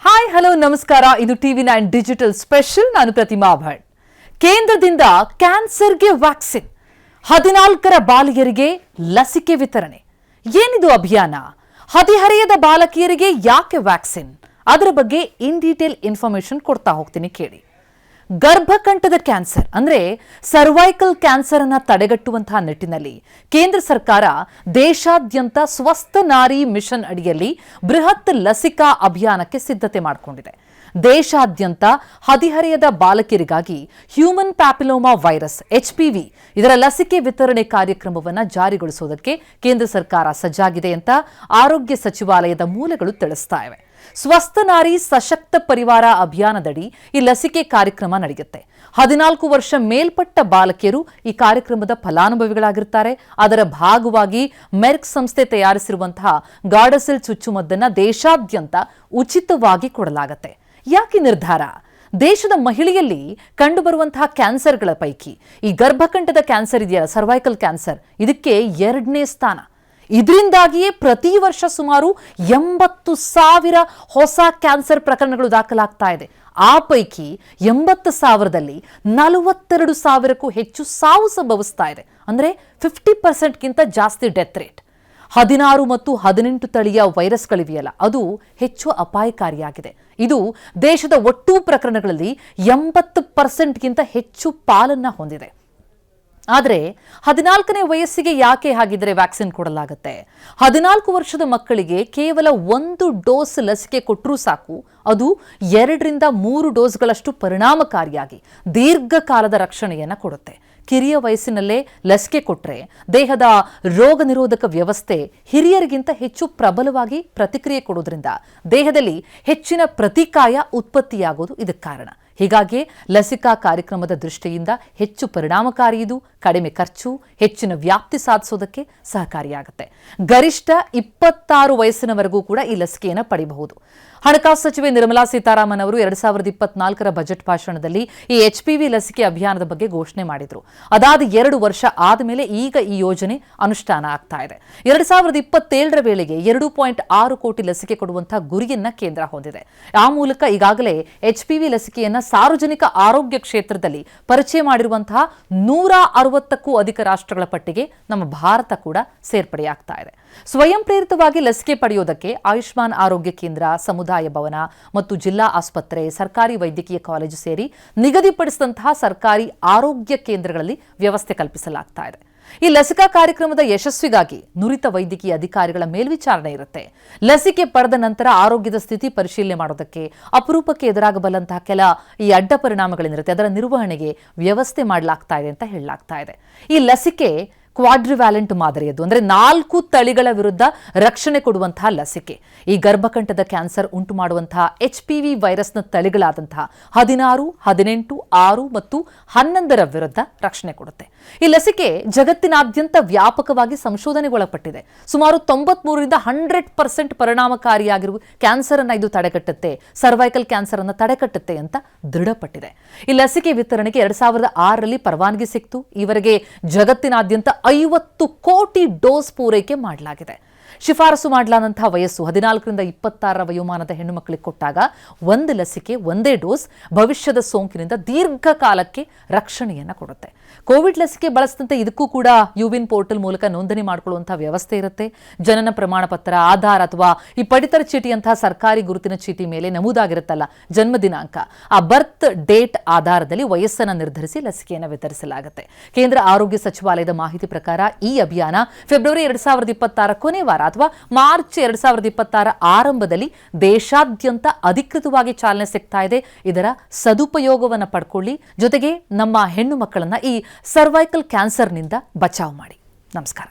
Hi hello ನಮಸ್ಕಾರ. ಇದು TV9 digital special. ನಾನು ಪ್ರತಿಮಾ ಭಟ್. ಕೇಂದ್ರದಿಂದ ಕ್ಯಾನ್ಸರ್ಗೆ ವ್ಯಾಕ್ಸಿನ್, 14ರ ಬಾಲಕಿಯರಿಗೆ ಲಸಿಕೆ ವಿತರಣೆ. ಏನಿದು ಅಭಿಯಾನ? ಹದಿಹರೆಯದ ಬಾಲಕಿಯರಿಗೆ ಯಾಕೆ ವ್ಯಾಕ್ಸಿನ್? ಅದರ ಬಗ್ಗೆ ಇನ್ ಡೀಟೇಲ್ ಇನ್ಫಾರ್ಮೇಶನ್ ಕೊಡ್ತಾ ಹೋಗ್ತೀನಿ, ಕೇಳಿ. ಗರ್ಭಕಂಠದ ಕ್ಯಾನ್ಸರ್ ಅಂದ್ರೆ ಸರ್ವೈಕಲ್ ಕ್ಯಾನ್ಸರ್ ಅನ್ನ ತಡೆಗಟ್ಟುವಂತಹ ನಿಟ್ಟಿನಲ್ಲಿ ಕೇಂದ್ರ ಸರ್ಕಾರ ದೇಶಾದ್ಯಂತ ಸ್ವಸ್ಥ ನಾರಿ ಮಿಷನ್ ಅಡಿಯಲ್ಲಿ ಬೃಹತ್ ಲಸಿಕಾ ಅಭಿಯಾನಕ್ಕೆ ಸಿದ್ಧತೆ ಮಾಡಿಕೊಂಡಿದೆ. ದೇಶಾದ್ಯಂತ ಹದಿಹರೆಯದ ಬಾಲಕಿಯರಿಗಾಗಿ ಹ್ಯೂಮನ್ ಪ್ಯಾಪಿಲೋಮಾ ವೈರಸ್ HPV ಇದರ ಲಸಿಕೆ ವಿತರಣೆ ಕಾರ್ಯಕ್ರಮವನ್ನು ಜಾರಿಗೊಳಿಸುವುದಕ್ಕೆ ಕೇಂದ್ರ ಸರ್ಕಾರ ಸಜ್ಜಾಗಿದೆ ಅಂತ ಆರೋಗ್ಯ ಸಚಿವಾಲಯದ ಮೂಲಗಳು ತಿಳಿಸ್ತಾ ಇವೆ. ಸ್ವಸ್ಥ ನಾರಿ ಸಶಕ್ತ ಪರಿವಾರ ಅಭಿಯಾನದಡಿ ಈ ಲಸಿಕೆ ಕಾರ್ಯಕ್ರಮ ನಡೆಯುತ್ತೆ. 14 ವರ್ಷ ಮೇಲ್ಪಟ್ಟ ಬಾಲಕಿಯರು ಈ ಕಾರ್ಯಕ್ರಮದ ಫಲಾನುಭವಿಗಳಾಗಿರ್ತಾರೆ. ಅದರ ಭಾಗವಾಗಿ ಮೆರ್ಕ್ ಸಂಸ್ಥೆ ತಯಾರಿಸಿರುವಂತಹ ಗಾರ್ಡಸಿಲ್ ಚುಚ್ಚುಮದ್ದನ್ನು ದೇಶಾದ್ಯಂತ ಉಚಿತವಾಗಿ ಕೊಡಲಾಗುತ್ತೆ. ಯಾಕೆ ನಿರ್ಧಾರ? ದೇಶದ ಮಹಿಳೆಯಲ್ಲಿ ಕಂಡುಬರುವಂತಹ ಕ್ಯಾನ್ಸರ್ಗಳ ಪೈಕಿ ಈ ಗರ್ಭಕಂಠದ ಕ್ಯಾನ್ಸರ್ ಇದೆಯಲ್ಲ, ಸರ್ವೈಕಲ್ ಕ್ಯಾನ್ಸರ್, ಇದಕ್ಕೆ 2ನೇ ಸ್ಥಾನ. ಇದರಿಂದಾಗಿಯೇ ಪ್ರತಿ ವರ್ಷ ಸುಮಾರು 80,000 ಹೊಸ ಕ್ಯಾನ್ಸರ್ ಪ್ರಕರಣಗಳು ದಾಖಲಾಗ್ತಾ ಇದೆ. ಆ ಪೈಕಿ 80,000ದಲ್ಲಿ 42,000ಕ್ಕೂ ಹೆಚ್ಚು ಸಾವು ಸಂಭವಿಸ್ತಾ ಇದೆ. ಅಂದರೆ 50%ಗಿಂತ ಜಾಸ್ತಿ ಡೆತ್ ರೇಟ್. 16 ಮತ್ತು 18 ತಳಿಯ ವೈರಸ್ಗಳಿವೆಯಲ್ಲ, ಅದು ಹೆಚ್ಚು ಅಪಾಯಕಾರಿಯಾಗಿದೆ. ಇದು ದೇಶದ ಒಟ್ಟು ಪ್ರಕರಣಗಳಲ್ಲಿ 80%ಗಿಂತ ಹೆಚ್ಚು ಪಾಲನ್ನ ಹೊಂದಿದೆ. ಆದರೆ 14ನೇ ವಯಸ್ಸಿಗೆ ಯಾಕೆ ಹಾಗಿದ್ರೆ ವ್ಯಾಕ್ಸಿನ್ ಕೊಡಲಾಗುತ್ತೆ? 14 ವರ್ಷದ ಮಕ್ಕಳಿಗೆ ಕೇವಲ 1 ಡೋಸ್ ಲಸಿಕೆ ಕೊಟ್ಟರೂ ಸಾಕು. ಅದು 2ರಿಂದ 3 ಡೋಸ್ಗಳಷ್ಟು ಪರಿಣಾಮಕಾರಿಯಾಗಿ ದೀರ್ಘಕಾಲದ ರಕ್ಷಣೆಯನ್ನು ಕೊಡುತ್ತೆ. ಕಿರಿಯ ವಯಸ್ಸಿನಲ್ಲೇ ಲಸಿಕೆ ಕೊಟ್ಟರೆ ದೇಹದ ರೋಗ ನಿರೋಧಕ ವ್ಯವಸ್ಥೆ ಹಿರಿಯರಿಗಿಂತ ಹೆಚ್ಚು ಪ್ರಬಲವಾಗಿ ಪ್ರತಿಕ್ರಿಯೆ ಕೊಡೋದ್ರಿಂದ ದೇಹದಲ್ಲಿ ಹೆಚ್ಚಿನ ಪ್ರತಿಕಾಯ ಉತ್ಪತ್ತಿಯಾಗೋದು ಇದಕ್ಕೆ ಕಾರಣ. ಹೀಗಾಗಿ ಲಸಿಕಾ ಕಾರ್ಯಕ್ರಮದ ದೃಷ್ಟಿಯಿಂದ ಹೆಚ್ಚು ಪರಿಣಾಮಕಾರಿ, ಇದು ಕಡಿಮೆ ಖರ್ಚು, ಹೆಚ್ಚಿನ ವ್ಯಾಪ್ತಿ ಸಾಧಿಸೋದಕ್ಕೆ ಸಹಕಾರಿಯಾಗುತ್ತೆ. ಗರಿಷ್ಠ 26 ವಯಸ್ಸಿನವರೆಗೂ ಕೂಡ ಈ ಲಸಿಕೆಯನ್ನು ಪಡೆಯಬಹುದು. ಹಣಕಾಸು ಸಚಿವೆ ನಿರ್ಮಲಾ ಸೀತಾರಾಮನ್ ಅವರು 2024ರ ಬಜೆಟ್ ಭಾಷಣದಲ್ಲಿ ಈ HPV ಲಸಿಕೆ ಅಭಿಯಾನದ ಬಗ್ಗೆ ಘೋಷಣೆ ಮಾಡಿದ್ರು. ಅದಾದ 2 ವರ್ಷ ಆದಮೇಲೆ ಈಗ ಈ ಯೋಜನೆ ಅನುಷ್ಠಾನ ಆಗ್ತಾ ಇದೆ. 2027ರ ವೇಳೆಗೆ 2.6 ಕೋಟಿ ಲಸಿಕೆ ಕೊಡುವಂತಹ ಗುರಿಯನ್ನ ಕೇಂದ್ರ ಹೊಂದಿದೆ. ಆ ಮೂಲಕ ಈಗಾಗಲೇ HPV ಲಸಿಕೆಯನ್ನ ಸಾರ್ವಜನಿಕ ಆರೋಗ್ಯ ಕ್ಷೇತ್ರದಲ್ಲಿ ಪರಿಚಯ ಮಾಡಿರುವಂತಹ 160ಕ್ಕೂ ಅಧಿಕ ರಾಷ್ಟ್ರಗಳ ಪಟ್ಟಿಗೆ ನಮ್ಮ ಭಾರತ ಕೂಡ ಸೇರ್ಪಡೆಯಾಗ್ತಾ ಇದೆ. ಸ್ವಯಂ ಪ್ರೇರಿತವಾಗಿ ಲಸಿಕೆ ಪಡೆಯೋದಕ್ಕೆ ಆಯುಷ್ಮಾನ್ ಆರೋಗ್ಯ ಕೇಂದ್ರ, ಸಮುದಾಯ ಭವನ ಮತ್ತು ಜಿಲ್ಲಾ ಆಸ್ಪತ್ರೆ, ಸರ್ಕಾರಿ ವೈದ್ಯಕೀಯ ಕಾಲೇಜು ಸೇರಿ ನಿಗದಿಪಡಿಸಿದಂತಹ ಸರ್ಕಾರಿ ಆರೋಗ್ಯ ಕೇಂದ್ರಗಳಲ್ಲಿ ವ್ಯವಸ್ಥೆ ಕಲ್ಪಿಸಲಾಗ್ತಾ ಇದೆ. ಈ ಲಸಿಕಾ ಕಾರ್ಯಕ್ರಮದ ಯಶಸ್ವಿಗಾಗಿ ನುರಿತ ವೈದ್ಯಕೀಯ ಅಧಿಕಾರಿಗಳ ಮೇಲ್ವಿಚಾರಣೆ ಇರುತ್ತೆ. ಲಸಿಕೆ ಪಡೆದ ನಂತರ ಆರೋಗ್ಯದ ಸ್ಥಿತಿ ಪರಿಶೀಲನೆ ಮಾಡೋದಕ್ಕೆ ಅಪರೂಪಕ್ಕೆ ಎದುರಾಗಬಲ್ಲಂತಹ ಕೆಲ ಈ ಅಡ್ಡ ಪರಿಣಾಮಗಳೇನಿರುತ್ತೆ ಅದರ ನಿರ್ವಹಣೆಗೆ ವ್ಯವಸ್ಥೆ ಮಾಡಲಾಗ್ತಾ ಇದೆ ಅಂತ ಹೇಳಲಾಗ್ತಾ ಇದೆ. ಈ ಲಸಿಕೆ ಕ್ವಾಡ್ರಿವ್ಯಾಲೆಂಟ್ ಮಾದರಿಯದ್ದು, ಅಂದರೆ 4 ತಳಿಗಳ ವಿರುದ್ಧ ರಕ್ಷಣೆ ಕೊಡುವಂತಹ ಲಸಿಕೆ. ಈ ಗರ್ಭಕಂಠದ ಕ್ಯಾನ್ಸರ್ ಉಂಟು ಮಾಡುವಂತಹ HPV ವೈರಸ್ನ ತಳಿಗಳಾದಂತಹ 16, 18, 6 ಮತ್ತು 11ರ ವಿರುದ್ಧ ರಕ್ಷಣೆ ಕೊಡುತ್ತೆ. ಈ ಲಸಿಕೆ ಜಗತ್ತಿನಾದ್ಯಂತ ವ್ಯಾಪಕವಾಗಿ ಸಂಶೋಧನೆಗೊಳಪಟ್ಟಿದೆ. ಸುಮಾರು 93ರಿಂದ 100% ಪರಿಣಾಮಕಾರಿಯಾಗಿರುವ ಕ್ಯಾನ್ಸರ್ ಅನ್ನ ಇದು ತಡೆಗಟ್ಟುತ್ತೆ, ಸರ್ವೈಕಲ್ ಕ್ಯಾನ್ಸರ್ ಅನ್ನು ತಡೆಗಟ್ಟುತ್ತೆ ಅಂತ ದೃಢಪಟ್ಟಿದೆ. ಈ ಲಸಿಕೆ ವಿತರಣೆಗೆ 2006ರಲ್ಲಿ ಪರವಾನಗಿ ಸಿಕ್ತು. ಈವರೆಗೆ ಜಗತ್ತಿನಾದ್ಯಂತ 50 ಕೋಟಿ ಡೋಸ್ ಪೂರೈಕೆ ಮಾಡಲಾಗಿದೆ. ಶಿಫಾರಸು ಮಾಡಲಾದಂತಹ ವಯಸ್ಸು 14ರಿಂದ 26ರ ವಯೋಮಾನದ ಹೆಣ್ಣು ಮಕ್ಕಳಿಗೆ ಕೊಟ್ಟಾಗ ಒಂದು ಲಸಿಕೆ, ಒಂದೇ ಡೋಸ್ ಭವಿಷ್ಯದ ಸೋಂಕಿನಿಂದ ದೀರ್ಘಕಾಲಕ್ಕೆ ರಕ್ಷಣೆಯನ್ನು ಕೊಡುತ್ತೆ. ಕೋವಿಡ್ ಲಸಿಕೆ ಬಳಸಿದಂತೆ ಇದಕ್ಕೂ ಕೂಡ ಯುವಿನ್ ಪೋರ್ಟಲ್ ಮೂಲಕ ನೋಂದಣಿ ಮಾಡಿಕೊಳ್ಳುವಂತಹ ವ್ಯವಸ್ಥೆ ಇರುತ್ತೆ. ಜನನ ಪ್ರಮಾಣ ಪತ್ರ, ಆಧಾರ್ ಅಥವಾ ಈ ಪಡಿತರ ಚೀಟಿಯಂತಹ ಸರ್ಕಾರಿ ಗುರುತಿನ ಚೀಟಿ ಮೇಲೆ ನಮೂದಾಗಿರುತ್ತಲ್ಲ ಜನ್ಮ ದಿನಾಂಕ, ಆ ಬರ್ತ್ ಡೇಟ್ ಆಧಾರದಲ್ಲಿ ವಯಸ್ಸನ್ನು ನಿರ್ಧರಿಸಿ ಲಸಿಕೆಯನ್ನು ವಿತರಿಸಲಾಗುತ್ತೆ. ಕೇಂದ್ರ ಆರೋಗ್ಯ ಸಚಿವಾಲಯದ ಮಾಹಿತಿ ಪ್ರಕಾರ ಈ ಅಭಿಯಾನ ಫೆಬ್ರವರಿ 2026 ಕೊನೆ ವಾರ ಅಥವಾ ಮಾರ್ಚ್ 2026 ಆರಂಭದಲ್ಲಿ ದೇಶಾದ್ಯಂತ ಅಧಿಕೃತವಾಗಿ ಚಾಲನೆ ಸಿಗ್ತಾ ಇದೆ. ಇದರ ಸದುಪಯೋಗವನ್ನು ಪಡ್ಕೊಳ್ಳಿ, ಜೊತೆಗೆ ನಮ್ಮ ಹೆಣ್ಣು ಮಕ್ಕಳನ್ನ ಈ ಸರ್ವೈಕಲ್ ಕ್ಯಾನ್ಸರ್ನಿಂದ ಬಚಾವ್ ಮಾಡಿ. ನಮಸ್ಕಾರ.